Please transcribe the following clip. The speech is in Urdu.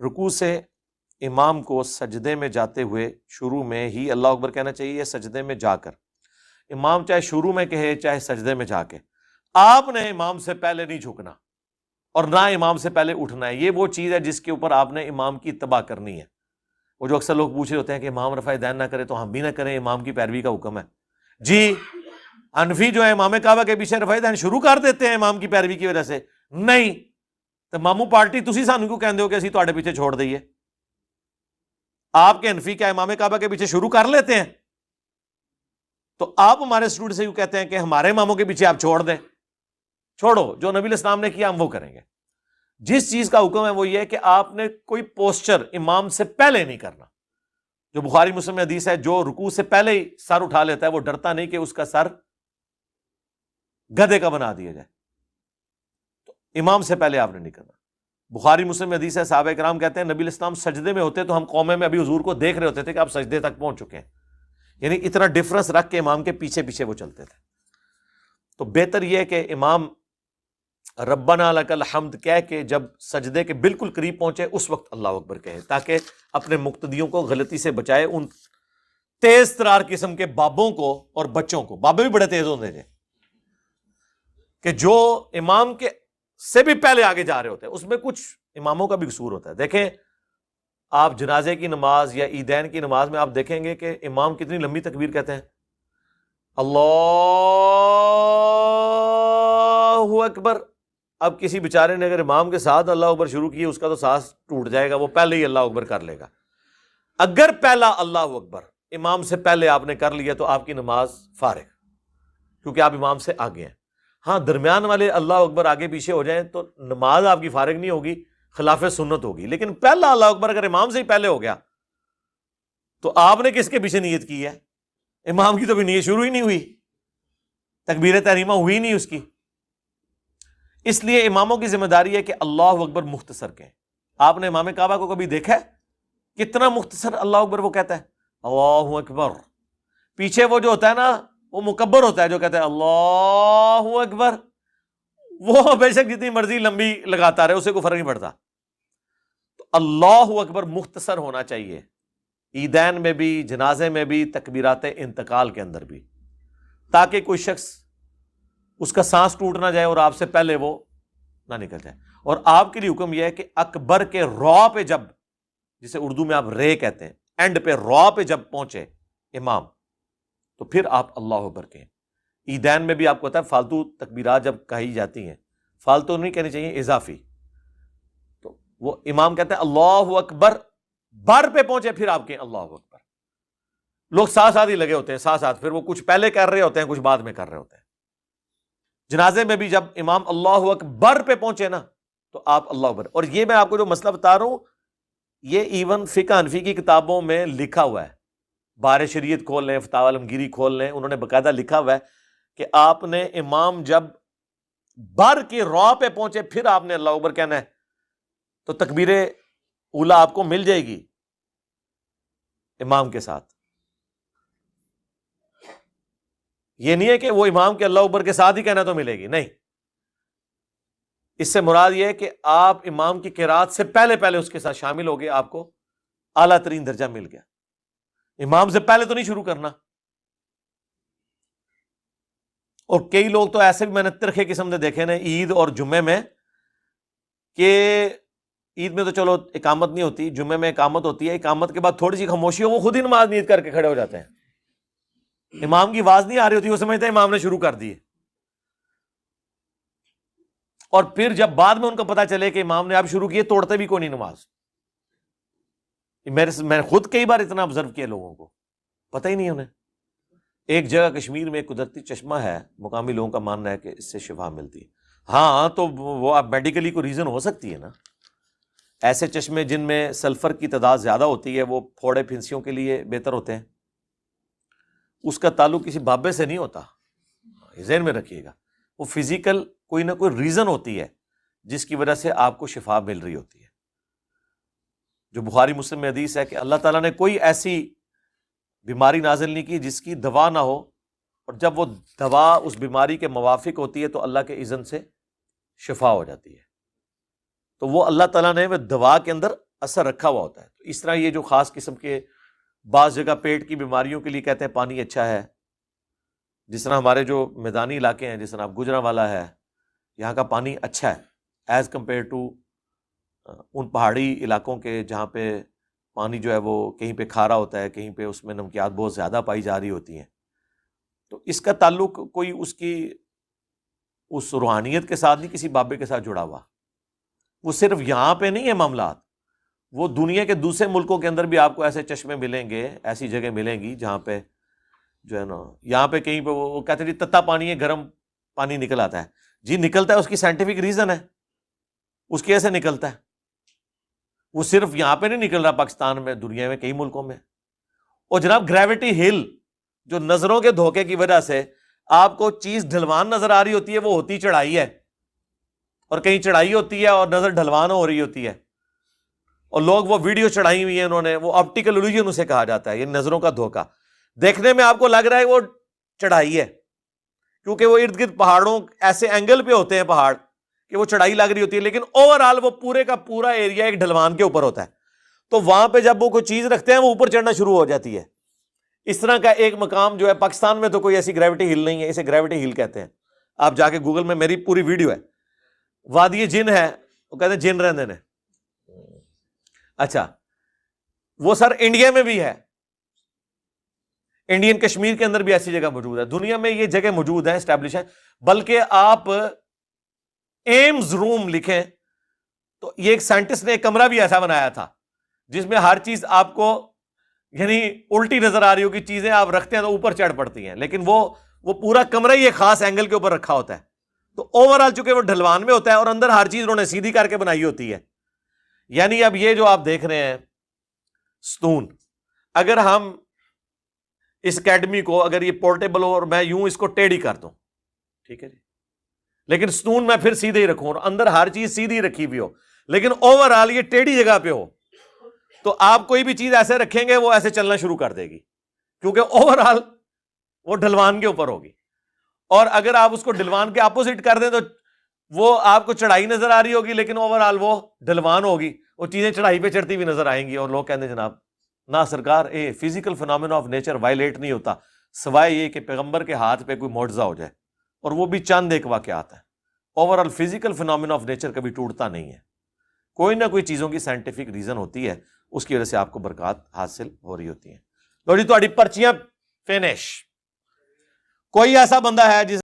رکوع سے امام کو سجدے میں جاتے ہوئے شروع میں ہی اللہ اکبر کہنا چاہیے، سجدے میں جا کر؟ امام چاہے شروع میں کہے چاہے سجدے میں جا کے، آپ نے امام سے پہلے نہیں جھکنا اور نہ امام سے پہلے اٹھنا ہے۔ یہ وہ چیز ہے جس کے اوپر آپ نے امام کی اتباع کرنی ہے۔ وہ جو اکثر لوگ پوچھ رہے ہوتے ہیں کہ امام رفع دین نہ کرے تو ہم بھی نہ کریں، امام کی پیروی کا حکم ہے۔ جی حنفی جو ہے امام کعبہ کے پیچھے رفع دین شروع کر دیتے ہیں امام کی پیروی کی وجہ سے؟ نہیں، تو مامو پارٹی تسی سانو کیوں کہندے ہو کہ اسی تواڈے پیچھے چھوڑ دئیے؟ آپ کے حنفی کیا امام کعبہ کے پیچھے شروع کر لیتے ہیں؟ تو آپ ہمارے اسٹوڈنٹ سے کیوں کہتے ہیں کہ ہمارے اماموں کے پیچھے آپ چھوڑ دیں؟ چھوڑو، جو نبی علیہ السلام نے کیا ہم وہ کریں گے۔ جس چیز کا حکم ہے وہ یہ ہے کہ آپ نے کوئی پوسچر امام سے پہلے نہیں کرنا۔ جو بخاری مسلم میں حدیث ہے، جو رکوع سے پہلے ہی سر اٹھا لیتا ہے وہ ڈرتا نہیں کہ اس کا سر گدھے کا بنا دیا جائے۔ تو امام سے پہلے آپ نے نہیں کرنا۔ بخاری مسلم میں حدیث ہے، صحابہ کرام کہتے ہیں نبی علیہ السلام سجدے میں ہوتے تو ہم قومے میں ابھی حضور کو دیکھ رہے ہوتے تھے کہ آپ سجدے تک پہنچ چکے ہیں، یعنی اتنا ڈفرنس رکھ کے امام کے پیچھے پیچھے وہ چلتے تھے۔ تو بہتر یہ ہے کہ امام ربنا لک الحمد کہہ کے جب سجدے کے بالکل قریب پہنچے اس وقت اللہ اکبر کہے، تاکہ اپنے مقتدیوں کو غلطی سے بچائے، ان تیز ترار قسم کے بابوں کو اور بچوں کو۔ بابے بھی بڑے تیز ہوتے تھے کہ جو امام کے سے بھی پہلے آگے جا رہے ہوتے ہیں، اس میں کچھ اماموں کا بھی قصور ہوتا ہے۔ دیکھیں آپ جنازے کی نماز یا عیدین کی نماز میں آپ دیکھیں گے کہ امام کتنی لمبی تکبیر کہتے ہیں، اللہ اکبر۔ اب کسی بیچارے نے اگر امام کے ساتھ اللہ اکبر شروع کی، اس کا تو سانس ٹوٹ جائے گا، وہ پہلے ہی اللہ اکبر کر لے گا۔ اگر پہلا اللہ اکبر امام سے پہلے آپ نے کر لیا تو آپ کی نماز فارغ، کیونکہ آپ امام سے آگے ہیں۔ ہاں درمیان والے اللہ اکبر آگے پیچھے ہو جائیں تو نماز آپ کی فارغ نہیں ہوگی، خلاف سنت ہوگی۔ لیکن پہلا اللہ اکبر اگر امام سے ہی پہلے ہو گیا تو آپ نے کس کے پیچھے نیت کی ہے؟ امام کی تو بھی نیت شروع ہی نہیں ہوئی، تکبیر تحریمہ ہوئی نہیں اس کی۔ اس لیے اماموں کی ذمہ داری ہے کہ اللہ اکبر مختصر کہیں۔ آپ نے امام کعبہ کو کبھی دیکھا ہے کتنا مختصر اللہ اکبر وہ کہتا ہے؟ اللہ اکبر۔ پیچھے وہ جو ہوتا ہے نا وہ مکبر ہوتا ہے جو کہتا ہے اللہ اکبر، وہ بے شک جتنی مرضی لمبی لگاتا رہے اسے کوئی فرق نہیں پڑتا۔ تو اللہ اکبر مختصر ہونا چاہیے، عیدین میں بھی، جنازے میں بھی، تکبیرات انتقال کے اندر بھی، تاکہ کوئی شخص اس کا سانس ٹوٹ نہ جائے اور آپ سے پہلے وہ نہ نکل جائے۔ اور آپ کے لیے حکم یہ ہے کہ اکبر کے را پہ جب، جسے اردو میں آپ رے کہتے ہیں، اینڈ پہ را پہ جب پہنچے امام تو پھر آپ اللہ اکبر کہیں۔ عیدین میں بھی آپ کو پتا ہے فالتو تکبیرات جب کہی جاتی ہیں، فالتو نہیں کہنی چاہیے، اضافی، تو وہ امام کہتے ہیں اللہ اکبر، بر پہ پہنچے پھر آپ کہیں اللہ اکبر۔ لوگ ساتھ ساتھ ہی لگے ہوتے ہیں، ساتھ ساتھ، پھر وہ کچھ پہلے کر رہے ہوتے ہیں کچھ بعد میں کر رہے ہوتے ہیں۔ جنازے میں بھی جب امام اللہ اکبر پہ پہنچے نا تو آپ اللہ اکبر۔ اور یہ میں آپ کو جو مسئلہ بتا رہا ہوں یہ ایون فقہ حنفی کی کتابوں میں لکھا ہوا ہے، بار شریعت کھول لیں، فتاوی عالمگیری کھول لیں، انہوں نے باقاعدہ لکھا ہوا ہے کہ آپ نے امام جب بر کی را پہ پہنچے پھر آپ نے اللہ اکبر کہنا ہے، تو تکبیر اولا آپ کو مل جائے گی امام کے ساتھ۔ یہ نہیں ہے کہ وہ امام کے اللہ اکبر کے ساتھ ہی کہنا تو ملے گی، نہیں، اس سے مراد یہ ہے کہ آپ امام کی قرات سے پہلے پہلے اس کے ساتھ شامل ہو گئے، آپ کو اعلیٰ ترین درجہ مل گیا۔ امام سے پہلے تو نہیں شروع کرنا۔ اور کئی لوگ تو ایسے بھی میں نے ترخے قسم سے دیکھے نا عید اور جمعے میں، کہ عید میں تو چلو اقامت نہیں ہوتی، جمعے میں اقامت ہوتی ہے، اقامت کے بعد تھوڑی سی خاموشی ہو، وہ خود ہی نماز نیت کر کے کھڑے ہو جاتے ہیں۔ امام کی آواز نہیں آ رہی ہوتی، وہ سمجھتے ہیں امام نے شروع کر دی ہے۔ اور پھر جب بعد میں ان کو پتا چلے کہ امام نے اب شروع کی، توڑتے بھی کوئی نہیں نماز۔ میں نے خود کئی بار اتنا آبزرو کیا لوگوں کو، پتہ ہی نہیں انہیں۔ ایک جگہ کشمیر میں ایک قدرتی چشمہ ہے، مقامی لوگوں کا ماننا ہے کہ اس سے شفا ملتی ہے۔ ہاں تو وہ اب میڈیکلی کوئی ریزن ہو سکتی ہے نا، ایسے چشمے جن میں سلفر کی تعداد زیادہ ہوتی ہے وہ پھوڑے پھنسیوں کے لیے بہتر ہوتے ہیں، اس کا تعلق کسی بابے سے نہیں ہوتا، ذہن میں رکھیے گا۔ وہ فزیکل کوئی نہ کوئی ریزن ہوتی ہے جس کی وجہ سے آپ کو شفا مل رہی ہوتی ہے۔ جو بخاری مسلم میں حدیث ہے کہ اللہ تعالیٰ نے کوئی ایسی بیماری نازل نہیں کی جس کی دوا نہ ہو، اور جب وہ دوا اس بیماری کے موافق ہوتی ہے تو اللہ کے اذن سے شفا ہو جاتی ہے۔ تو وہ اللہ تعالیٰ نے وہ دوا کے اندر اثر رکھا ہوا ہوتا ہے. تو اس طرح یہ جو خاص قسم کے بعض جگہ پیٹ کی بیماریوں کے لیے کہتے ہیں پانی اچھا ہے، جس طرح ہمارے جو میدانی علاقے ہیں، جس طرح گجرانوالا ہے، یہاں کا پانی اچھا ہے ایز کمپیئر ٹو ان پہاڑی علاقوں کے جہاں پہ پانی جو ہے وہ کہیں پہ کھارا ہوتا ہے، کہیں پہ اس میں نمکیات بہت زیادہ پائی جا رہی ہوتی ہیں. تو اس کا تعلق کوئی اس کی اس روحانیت کے ساتھ نہیں، کسی بابے کے ساتھ جڑا ہوا. وہ صرف یہاں پہ نہیں ہے معاملات، وہ دنیا کے دوسرے ملکوں کے اندر بھی آپ کو ایسے چشمے ملیں گے، ایسی جگہ ملیں گی جہاں پہ جو ہے نا، یہاں پہ کہیں پہ وہ کہتے ہیں جی تتا پانی ہے، گرم پانی نکل آتا ہے. جی نکلتا ہے، اس کی سائنٹیفک ریزن ہے، اس کی ایسے نکلتا ہے. وہ صرف یہاں پہ نہیں نکل رہا، پاکستان میں، دنیا میں کئی ملکوں میں. اور جناب گریوٹی ہل جو نظروں کے دھوکے کی وجہ سے آپ کو چیز ڈھلوان نظر آ رہی ہوتی ہے، وہ ہوتی چڑھائی ہے، اور کہیں چڑھائی ہوتی ہے اور نظر ڈھلوان ہو رہی ہوتی ہے. اور لوگ وہ ویڈیو چڑھائی ہوئی ہیں انہوں نے، وہ آپٹیکل الوژن اسے کہا جاتا ہے، یہ نظروں کا دھوکا. دیکھنے میں آپ کو لگ رہا ہے وہ چڑھائی ہے، کیونکہ وہ ارد گرد پہاڑوں ایسے اینگل پہ ہوتے ہیں پہاڑ کہ وہ چڑھائی لگ رہی ہوتی ہے، لیکن اوور آل وہ پورے کا پورا ایریا ایک ڈھلوان کے اوپر ہوتا ہے. تو وہاں پہ جب وہ کوئی چیز رکھتے ہیں وہ اوپر چڑھنا شروع ہو جاتی ہے. اس طرح کا ایک مقام جو ہے پاکستان میں تو کوئی ایسی گریوٹی ہل نہیں ہے، اسے گریوٹی ہل کہتے ہیں. آپ جا کے گوگل میں، میری پوری ویڈیو ہے. وادی جن ہے، وہ کہتے ہیں جن رہندے نے. اچھا وہ سر انڈیا میں بھی ہے، انڈین کشمیر کے اندر بھی ایسی جگہ موجود ہے. دنیا میں یہ جگہ موجود ہے، اسٹیبلش ہے. بلکہ آپ ایمز روم لکھیں تو یہ ایک سائنٹسٹ نے ایک کمرہ بھی ایسا بنایا تھا جس میں ہر چیز آپ کو یعنی الٹی نظر آ رہی ہو کہ چیزیں آپ رکھتے ہیں تو اوپر چڑھ پڑتی ہیں، لیکن وہ پورا کمرہ ہی ایک خاص اینگل کے اوپر رکھا ہوتا ہے. تو اوور آل چونکہ وہ ڈھلوان میں ہوتا ہے اور اندر ہر چیز انہوں نے سیدھی کر کے بنائی ہوتی ہے. یعنی اب یہ جو آپ دیکھ رہے ہیں ستون، اگر ہم اس اکیڈمی کو اگر یہ پورٹیبل ہو اور میں یوں اس کو ٹیڑھی کر دوں، ٹھیک ہے جی، لیکن ستون میں پھر سیدھے ہی رکھوں اور اندر ہر چیز سیدھی رکھی ہوئی ہو، لیکن اوور آل یہ ٹیڑھی جگہ پہ ہو، تو آپ کوئی بھی چیز ایسے رکھیں گے وہ ایسے چلنا شروع کر دے گی، کیونکہ اوور آل وہ ڈھلوان کے اوپر ہوگی. اور اگر آپ اس کو ڈھلوان کے اپوزٹ کر دیں تو وہ آپ کو چڑھائی نظر آ رہی ہوگی، لیکن اوور آل وہ ڈھلوان ہوگی، وہ چیزیں چڑھائی پہ چڑھتی ہوئی نظر آئیں گی. اور لوگ کہتے ہیں جناب نہ سرکار، physical phenomena of nature violate نہیں ہوتا سوائے یہ کہ پیغمبر کے ہاتھ پہ کوئی معجزہ ہو جائے، اور وہ بھی چند ایک واقعات ہیں. Over all physical phenomena of nature کبھی ٹوٹتا نہیں ہے، کوئی نہ کوئی چیزوں کی سائنٹیفک ریزن ہوتی ہے، اس کی وجہ سے آپ کو برکات حاصل ہو رہی ہوتی ہیں. لو جی تہاڈی پرچیاں فینش. کوئی ایسا بندہ ہے جس